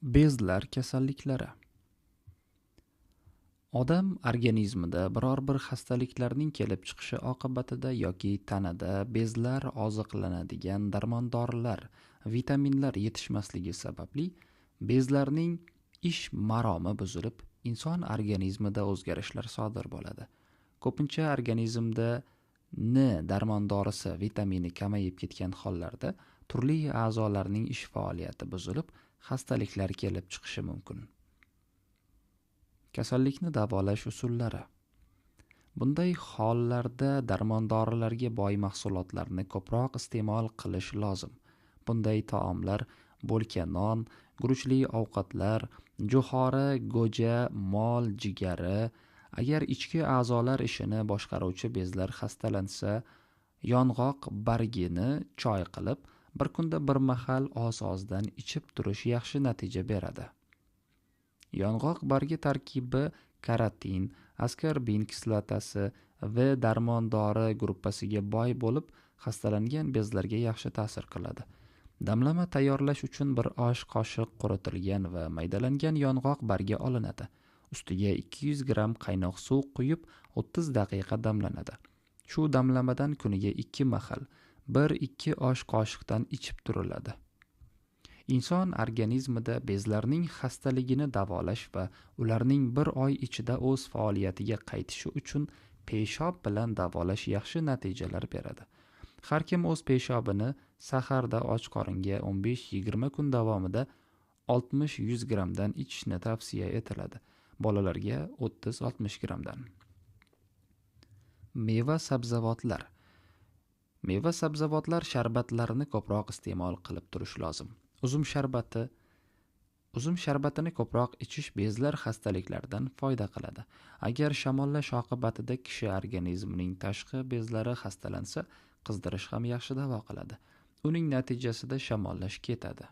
Bezlar kasalliklari. Odam organizmida biror bir xastaliklarning kelib chiqishi oqibatida yoki tanada bezlar oziqlanadigan darmondorlar, vitaminlar yetishmasligi sababli bezlarning ish maromi buzilib, inson organizmida o'zgarishlar sodir bo'ladi. Ko'pincha organizmda darmondorisi, vitamini kamayib ketgan hollarda turli a'zolarning ish faoliyati buzilib, xastaliklar kelib chiqishi mumkin. Kasallikni davolash usullari. Bunday hollarda darmondorlarga boy mahsulotlarni ko'proq iste'mol qilish lozim. Bunday taomlar bo'lka non, guruchli ovqatlar, jo'xori, go'ja, mol jigari. Agar ichki a'zolar ishini boshqaruvchi bezlar xastalansa, yong'oq bargini choy qilib, bir kunda bir mahal oz-ozdan ichib turish yaxshi natija beradi. Yong'oq bargi tarkibi karotin, askorbin kislotasi va darmondori gruppasiga boy bo'lib, xastalangan bezlarga yaxshi ta'sir qiladi. Damlama tayyorlash uchun bir osh qoshiq quritilgan va maydalangan yong'oq bargi olinadi. Ustiga 200 gram qaynoq suv quyib 30 daqiqa damlanadi. Shu damlamadan kuniga 2 mahal 1-2 osh qoshiqdan ichib turiladi. Inson organizmida bezlarning xastaligini davolash va ularning bir oy ichida o'z faoliyatiga qaytishi uchun peshob bilan davolash yaxshi natijalar beradi. Har kim o'z peshobini saharda och qoringa 15-20 kun davomida 60-100 gramdan ichishni tavsiya etiladi. Bolalarga 30-60 gramdan. Meva-sabzavotlar. Meva-sabzavotlar sharbatlarini ko'proq iste'mol qilib turish lozim. Uzum sharbatini ko'proq ichish bezlar xastaliklaridan foyda qiladi. Agar shamollash oqibatida kishi organizmining tashqi bezlari xastalansa, qizdirish ham yaxshi davo qiladi. Uning natijasida shamollash ketadi.